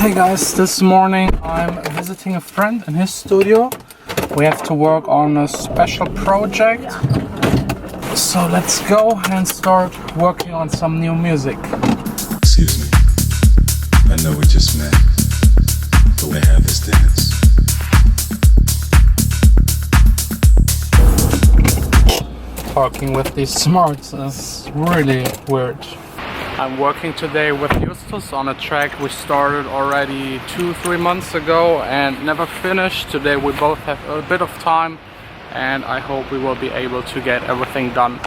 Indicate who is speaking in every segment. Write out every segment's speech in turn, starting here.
Speaker 1: Hey guys, this morning I'm visiting a friend in his studio. We have to work on a special project. So let's go and start working on some new music.
Speaker 2: Excuse me, I know we just met, but we have this dance.
Speaker 1: Talking with these smarts is really weird. I'm working today with Justus on a track we started already 2-3 months ago and never finished. Today we both have a bit of time and I hope we will be able to get everything done.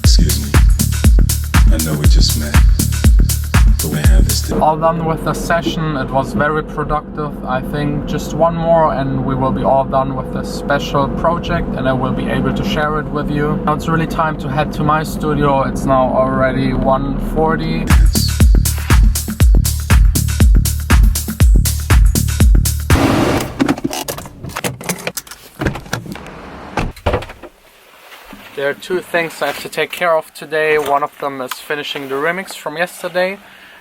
Speaker 2: Excuse me, I know we just met, but we have this dance.
Speaker 1: All done with the session. It was very productive. I think just one more and we will be all done with this special project and I will be able to share it with you. Now it's really time to head to my studio. It's now already 1:40. There are two things I have to take care of today. One of them is finishing the remix from yesterday.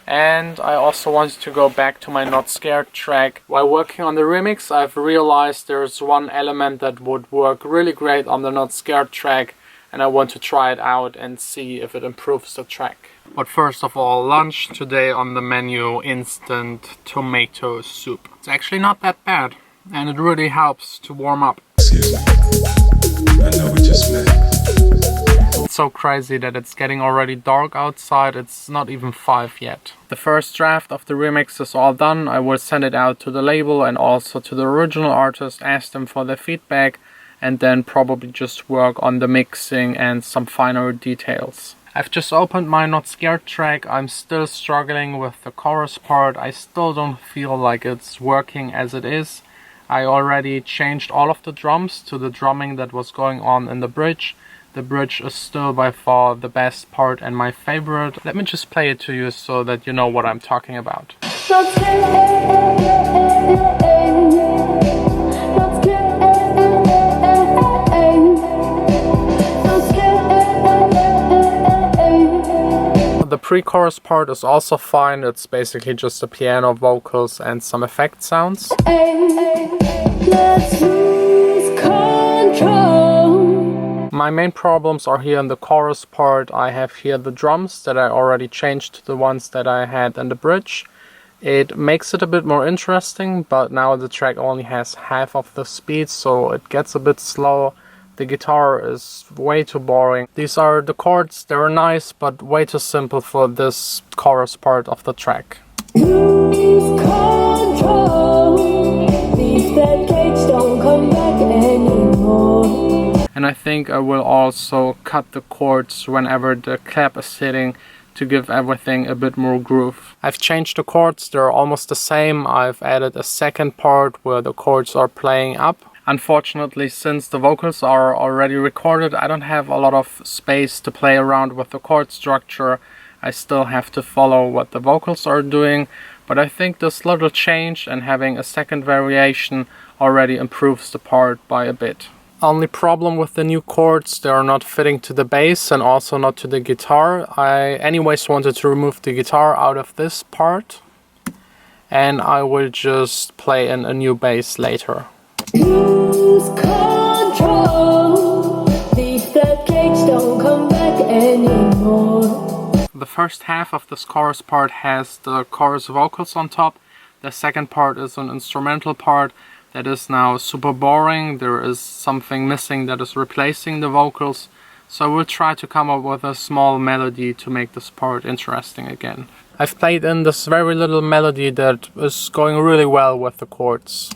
Speaker 1: And I also wanted to go back to my Not Scared track. While working on the remix, I've realized there's one element that would work really great on the Not Scared track, and I want to try it out and see if it improves the track. But first of all, lunch today on the menu, instant tomato soup. It's actually not that bad, and it really helps to warm up.
Speaker 2: Excuse me, I know we just met.
Speaker 1: It's so crazy that it's getting already dark outside. It's not even 5 yet. The first draft of the remix is all done. I will send it out to the label and also to the original artist, ask them for their feedback, and then probably just work on the mixing and some finer details. I've just opened my Not Scared track. I'm still struggling with the chorus part. I still don't feel like it's working as it is. I already changed all of the drums to the drumming that was going on in the bridge. The bridge is still by far the best part and my favorite. Let me just play it to you so that you know what I'm talking about. The pre-chorus part is also fine. It's basically just the piano, vocals and some effect sounds.
Speaker 3: Let's lose control.
Speaker 1: My main problems are here in the chorus part. I have here the drums that I already changed to the ones that I had in the bridge. It makes it a bit more interesting, but now the track only has half of the speed, so it gets a bit slow. The guitar is way too boring. These are the chords, they're nice, but way too simple for this chorus part of the track.
Speaker 3: Lose control. These dead cakes don't come back anymore.
Speaker 1: And I think I will also cut the chords whenever the clap is hitting to give everything a bit more groove. I've changed the chords, they're almost the same. I've added a second part where the chords are playing up. Unfortunately, since the vocals are already recorded, I don't have a lot of space to play around with the chord structure. I still have to follow what the vocals are doing, but I think this little change and having a second variation already improves the part by a bit. Only problem with the new chords, they are not fitting to the bass and also not to the guitar. I anyways wanted to remove the guitar out of this part and I will just play in a new bass later.
Speaker 3: Lose control. These dead cakes don't come back anymore.
Speaker 1: The first half of this chorus part has the chorus vocals on top. The second part is an instrumental part that is now super boring. There is something missing that is replacing the vocals. So I will try to come up with a small melody to make this part interesting again. I've played in this very little melody that is going really well with the chords.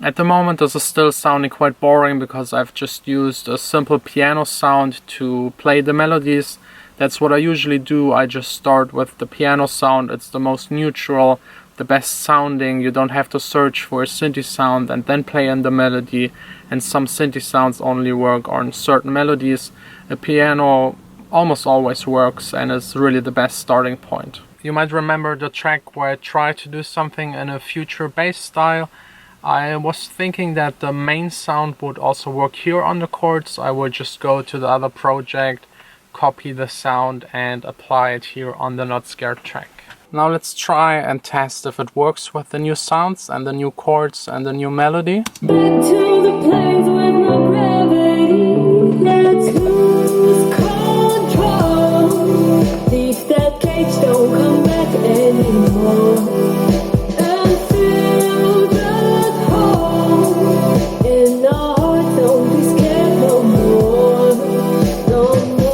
Speaker 1: At the moment this is still sounding quite boring because I've just used a simple piano sound to play the melodies. That's what I usually do. I just start with the piano sound. It's the most neutral. the best sounding. You don't have to search for a synthy sound and then play in the melody, and some synthy sounds only work on certain melodies. A piano almost always works and is really the best starting point. You might remember the track where I tried to do something in a future bass style. I was thinking that the main sound would also work here on the chords. I would just go to the other project, copy the sound and apply it here on the Not Scared track. Now let's try and test if it works with the new sounds and the new chords and the new melody.
Speaker 3: Back to the place with no gravity. Let's lose control. Leave that cage, don't come back anymore. And fill that hole in our hearts. Don't be scared no more, no more.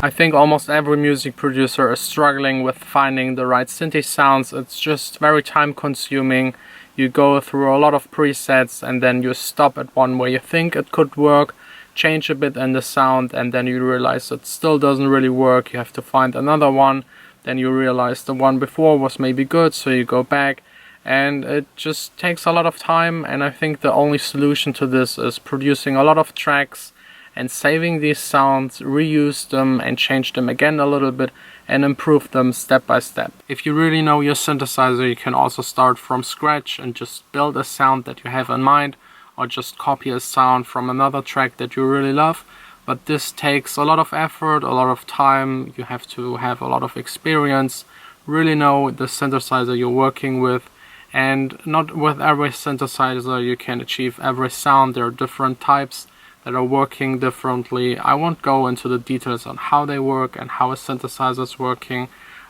Speaker 1: I think almost every music producer is struggling with finding the right synthy sounds. It's just very time consuming. You go through a lot of presets and then you stop at one where you think it could work, change a bit in the sound, and then you realize it still doesn't really work. You have to find another one. Then you realize the one before was maybe good, so you go back, and it just takes a lot of time. And I think the only solution to this is producing a lot of tracks and saving these sounds, reuse them and change them again a little bit and improve them step by step. If you really know your synthesizer, you can also start from scratch and just build a sound that you have in mind, or just copy a sound from another track that you really love. But this takes a lot of effort, a lot of time. You have to have a lot of experience, really know the synthesizer you're working with, and not with every synthesizer you can achieve every sound. There are different types that are working differently. I won't go into the details on how they work and how a synthesizer is working.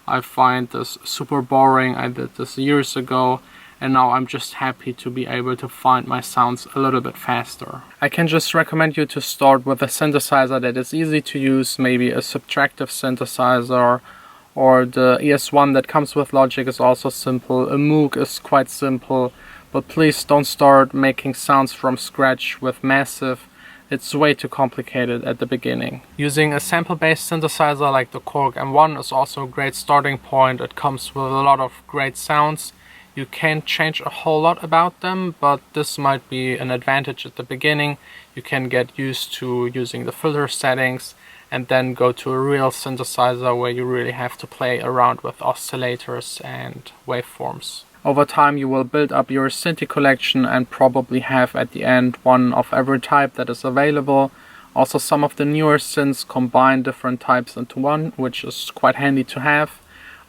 Speaker 1: I find this super boring. I did this years ago, and now I'm just happy to be able to find my sounds a little bit faster. I can just recommend you to start with a synthesizer that is easy to use, maybe a subtractive synthesizer, or the ES1 that comes with Logic is also simple. A Moog is quite simple, but please don't start making sounds from scratch with Massive. It's way too complicated at the beginning. Using a sample-based synthesizer like the Korg M1 is also a great starting point. It comes with a lot of great sounds. You can't change a whole lot about them, but this might be an advantage at the beginning. You can get used to using the filter settings and then go to a real synthesizer where you really have to play around with oscillators and waveforms. Over time you will build up your synthi collection and probably have at the end one of every type that is available. Also, some of the newer synths combine different types into one, which is quite handy to have.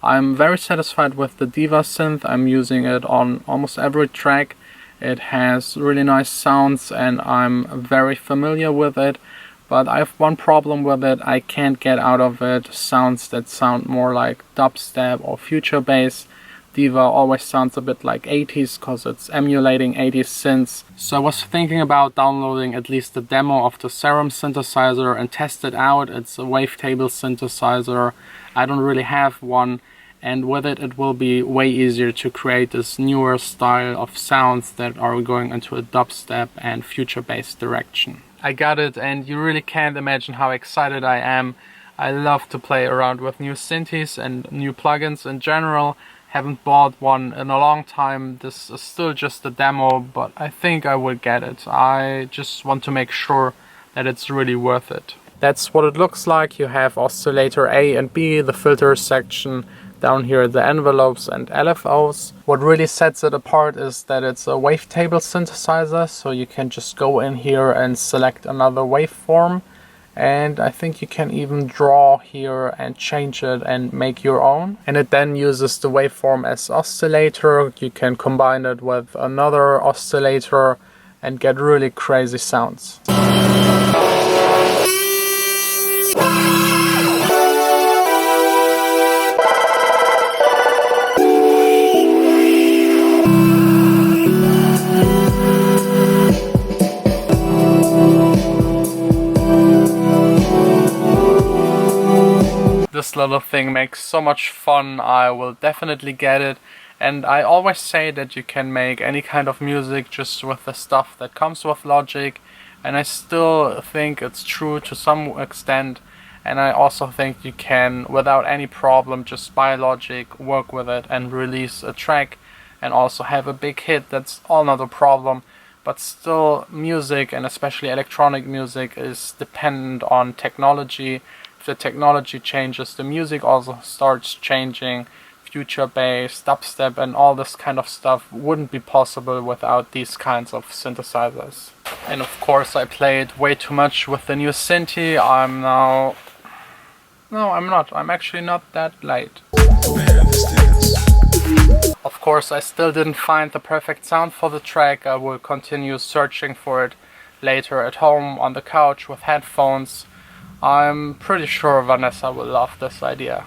Speaker 1: I'm very satisfied with the Diva synth. I'm using it on almost every track. It has really nice sounds and I'm very familiar with it. But I have one problem with it. I can't get out of it sounds that sound more like dubstep or future bass. Diva always sounds a bit like 80s because it's emulating 80s synths. So I was thinking about downloading at least a demo of the Serum synthesizer and test it out. It's a wavetable synthesizer. I don't really have one, and with it it will be way easier to create this newer style of sounds that are going into a dubstep and future bass direction. I got it, and you really can't imagine how excited I am. I love to play around with new synthes and new plugins in general. Haven't bought one in a long time. This is still just a demo, but I think I will get it. I just want to make sure that it's really worth it. That's what it looks like. You have oscillator A and B, the filter section, down here the envelopes and LFOs. What really sets it apart is that it's a wavetable synthesizer, so you can just go in here and select another waveform. And I think you can even draw here and change it and make your own. And it then uses the waveform as oscillator. You can combine it with another oscillator and get really crazy sounds. This little thing makes so much fun. I will definitely get it, and I always say that you can make any kind of music just with the stuff that comes with Logic. and I still think it's true to some extent. And I also think you can, without any problem, just by logic, work with it and release a track and also have a big hit. That's all not a problem. But still, music, and especially electronic music, is dependent on technology. If the technology changes, the music also starts changing. Future bass, dubstep, and all this kind of stuff wouldn't be possible without these kinds of synthesizers. And of course, I played way too much with the new Synthi. I'm not. I'm actually not that late. Of course, I still didn't find the perfect sound for the track. I will continue searching for it later at home on the couch with headphones. I'm pretty sure Vanessa will love this idea.